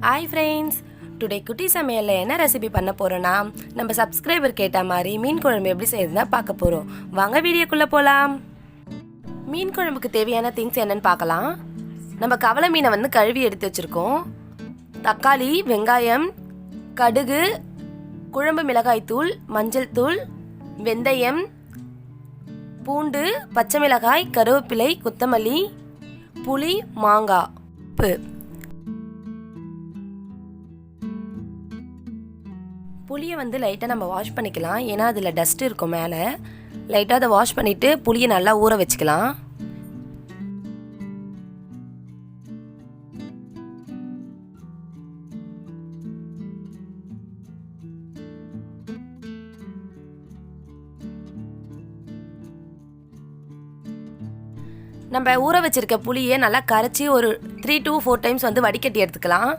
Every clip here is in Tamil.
ஹாய் ஃப்ரெண்ட்ஸ், டுடே குட்டி சமையலில் என்ன ரெசிபி பண்ண போகிறோன்னா, நம்ம சப்ஸ்கிரைபர் கேட்ட மாதிரி மீன் குழம்பு எப்படி செய்யறதுனா பார்க்க போகிறோம். வாங்க வீடியோக்குள்ளே போகலாம். மீன் குழம்புக்கு தேவையான திங்ஸ் என்னன்னு பார்க்கலாம். நம்ம கவலை மீனை கழுவி எடுத்து வச்சுருக்கோம். தக்காளி, வெங்காயம், கடுகு, குழம்பு மிளகாய் தூள், மஞ்சள் தூள், வெந்தயம், பூண்டு, பச்சை மிளகாய், கருவேப்பிலை, கொத்தமல்லி, புளி, மாங்காய், உப்பு. புளியை லைட்டாக நம்ம வாஷ் பண்ணிக்கலாம். ஏன்னா அதில் டஸ்ட் இருக்கும் மேலே. லைட்டாக அதை வாஷ் பண்ணிவிட்டு புளியை நல்லா ஊற வச்சுக்கலாம். நம்ம ஊற வச்சிருக்க புளியை நல்லா கரைச்சி ஒரு 3 to 4 டைம்ஸ் வடிகட்டி எடுத்துக்கலாம்.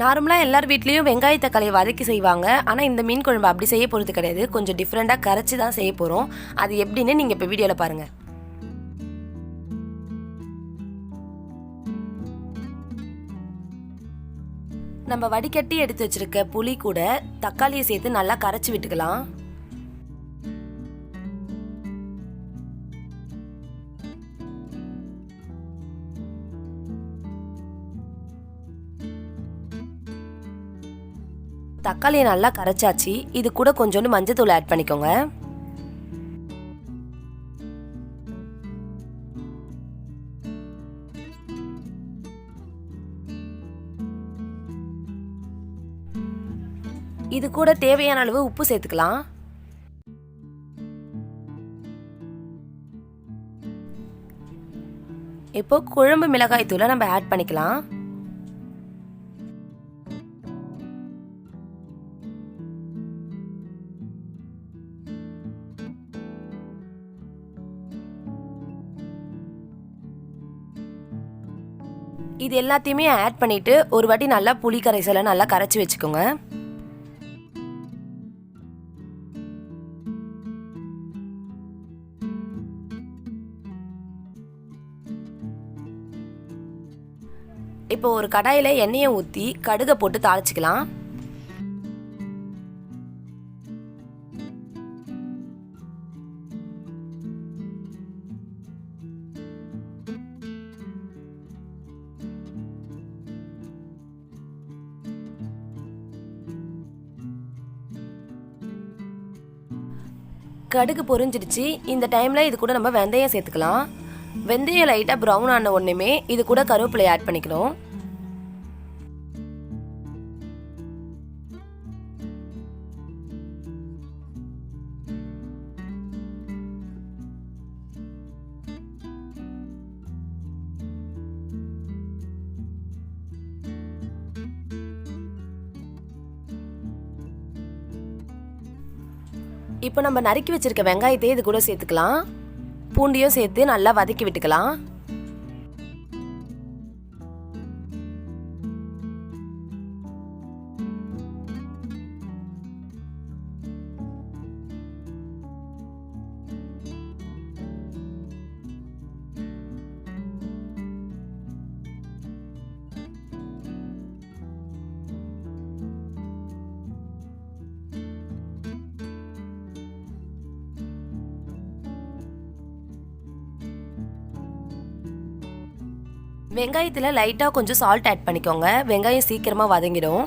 நார்மலாக எல்லார் வீட்லேயும் வெங்காய தக்காளியை வதக்கி செய்வாங்க. ஆனால் இந்த மீன் குழம்பு அப்படி செய்ய போகிறது கிடையாது. கொஞ்சம் டிஃப்ரெண்ட்டாக கரைச்சி தான் செய்ய போகிறோம். அது எப்படின்னு நீங்கள் இப்போ வீடியோவில் பாருங்கள். நம்ம வடிகட்டி எடுத்து வச்சிருக்க புளி கூட தக்காளியை சேர்த்து நல்லா கரைச்சி விட்டுக்கலாம். தக்காளியை நல்லா கரைச்சாச்சு. இது கூட கொஞ்சோண்டு மஞ்சத்தூள் ஆட் பண்ணிக்கோங்க. இது கூட தேவையான அளவு உப்பு சேர்த்துக்கலாம். இப்போ குழம்பு மிளகாய் தூளை நம்ம ஆட் பண்ணிக்கலாம். இது எல்லாத்தையுமே ஆட் பண்ணிட்டு ஒரு வாட்டி நல்லா புளி கரைசலை நல்லா கரைச்சி வச்சுக்கோங்க. இப்போ ஒரு கடாயில எண்ணெயை ஊற்றி கடுகை போட்டு தாளிச்சுக்கலாம். கடுகு பொரிஞ்சிடுச்சு. இந்த டைமில் இது கூட நம்ம வெந்தயம் சேர்த்துக்கலாம். வெந்தயம் லைட்டாக ப்ரௌன் ஆன உடனேமே இது கூட கருவேப்பிலை ஆட் பண்ணிக்கணும். இப்போ நம்ம நறுக்கி வச்சிருக்க வெங்காயத்தை இது கூட சேர்த்துக்கலாம். பூண்டையும் சேர்த்து நல்லா வதக்கி விட்டுக்கலாம். வெங்காயத்தில் லைட்டாக கொஞ்சம் சால்ட் ஆட் பண்ணிக்கோங்க. வெங்காயம் சீக்கிரமாக வதங்கிடும்.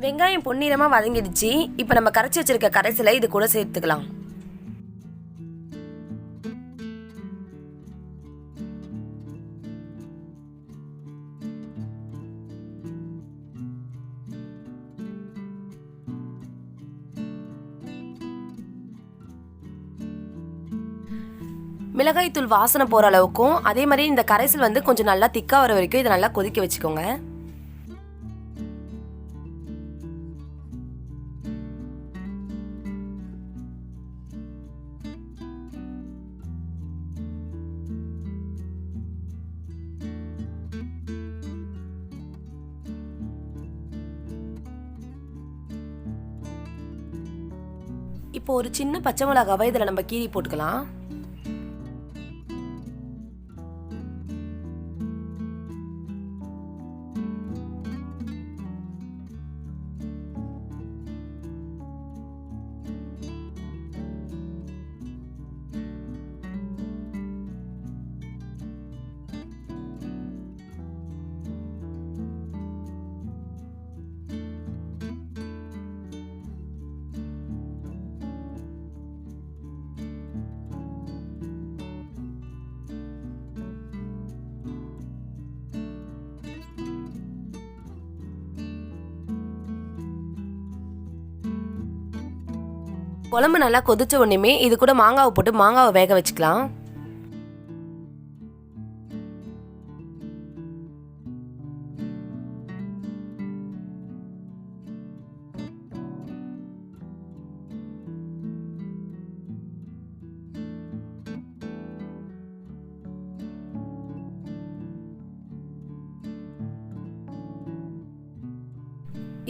வெங்காயம் பொன்னிறமாக வதங்கிடுச்சு. இப்போ நம்ம கரைச்சி வச்சிருக்க கரைசலை இது கூட சேர்த்துக்கலாம். மிளகாய் தூள் வாசனை போகிற அளவுக்கும் அதே மாதிரி இந்த கரைசல் வந்து கொஞ்சம் நல்லா திக்காக வர வரைக்கும் இதை நல்லா கொதிக்க வச்சுக்கோங்க. இப்போ ஒரு சின்ன பச்சை மிளகாவை இதில் நம்ம கீறி போட்டுக்கலாம். குழம்பு நல்லா கொதிச்ச உடனே இது கூட மாங்காவை போட்டு மாங்காவை வேக வச்சுக்கலாம்.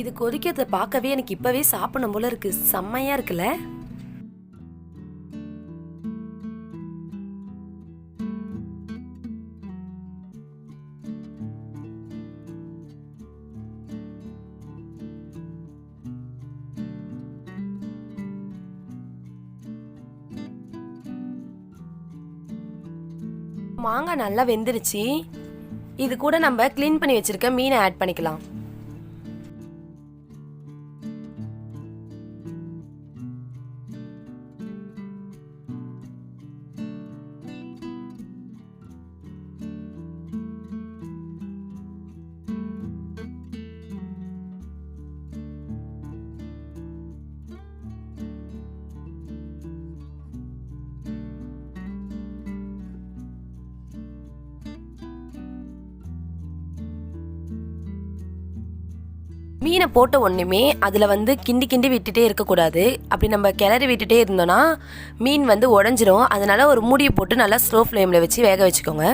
இது கொதிக்கிறத பார்க்கவே எனக்கு இப்பவே சாப்பிடணும் போல இருக்கு. செம்மையா இருக்குல்ல? மாங்காய் நல்லா வெந்துருச்சு. இது கூட நம்ம க்ளீன் பண்ணி வச்சிருக்க மீனை ஆட் பண்ணிக்கலாம். மீனை போட்ட ஒன்றுமே அதில் வந்து கிண்டி கிண்டி விட்டுட்டே இருக்கக்கூடாது. அப்படி நம்ம கிளறி விட்டுட்டே இருந்தோன்னா மீன் வந்து உடஞ்சிரும். அதனால ஒரு மூடியை போட்டு நல்லா ஸ்லோ ஃப்ளேமில் வச்சு வேக வச்சுக்கோங்க.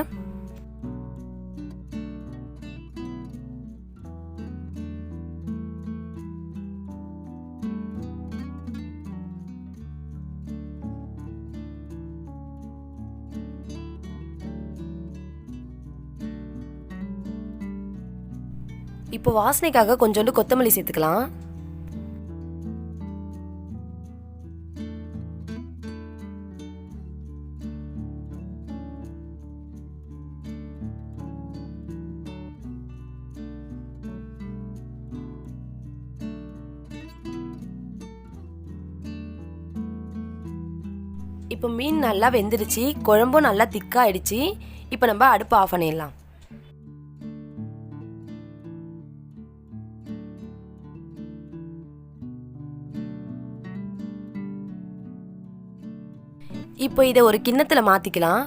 இப்போ வாசனைக்காக கொஞ்சோண்டு கொத்தமல்லி சேர்த்துக்கலாம். இப்போ மீன் நல்லா வெந்துருச்சு. குழம்பும் நல்லா திக்காயிடுச்சு. இப்போ நம்ம அடுப்பு ஆஃப் பண்ணிடலாம். இப்போ இதை ஒரு கிண்ணத்துல மாத்திக்கலாம்.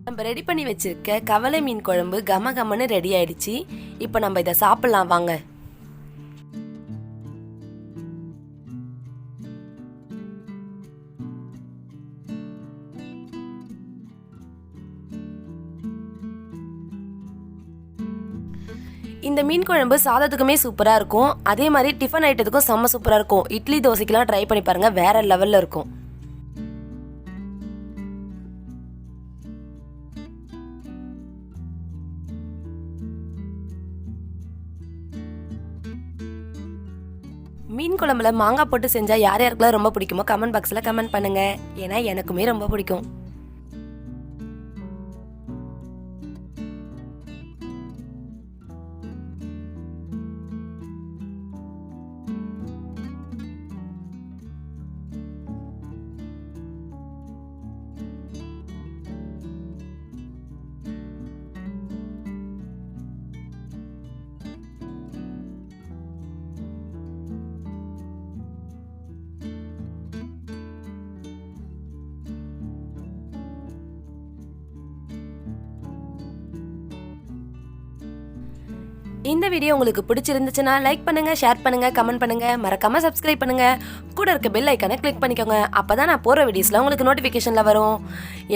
நம்ம ரெடி பண்ணி வச்சிருக்க கவலை மீன் குழம்பு கம கமன்னு ரெடி ஆயிடுச்சு. இப்போ நம்ம இதை சாப்பிடலாம் வாங்க. இந்த மீன் குழம்பு சாதத்துக்குமே சூப்பராக இருக்கும். அதே மாதிரி டிஃபன் ஐட்டத்துக்கும் செம்ம சூப்பராக இருக்கும். இட்லி தோசைக்கெல்லாம் ட்ரை பண்ணி பாருங்கள், வேற லெவலில் இருக்கும். மீன் குழம்புல மாங்காய் போட்டு செஞ்சால் யார் யாருக்கெல்லாம் ரொம்ப பிடிக்குமோ கமெண்ட் பாக்ஸில் கமெண்ட் பண்ணுங்கள். ஏன்னா எனக்குமே ரொம்ப பிடிக்கும். இந்த வீடியோ உங்களுக்கு பிடிச்சிருந்துச்சுன்னா லைக் பண்ணுங்க, ஷேர் பண்ணுங்க, கமெண்ட் பண்ணுங்க, மறக்காம சப்ஸ்கிரைப் பண்ணுங்க. கூட இருக்க பெல் ஐக்கானை கிளிக் பண்ணிக்கோங்க. அப்பதான் நான் போற வீடியோஸ்ல உங்களுக்கு நோட்டிபிகேஷன்ல வரும்.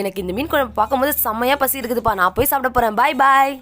எனக்கு இந்த மீன் குழம்பு பார்க்கும்போது செம்மையா பசி இருக்குதுப்பா. நான் போய் சாப்பிட போறேன். பாய் பாய்.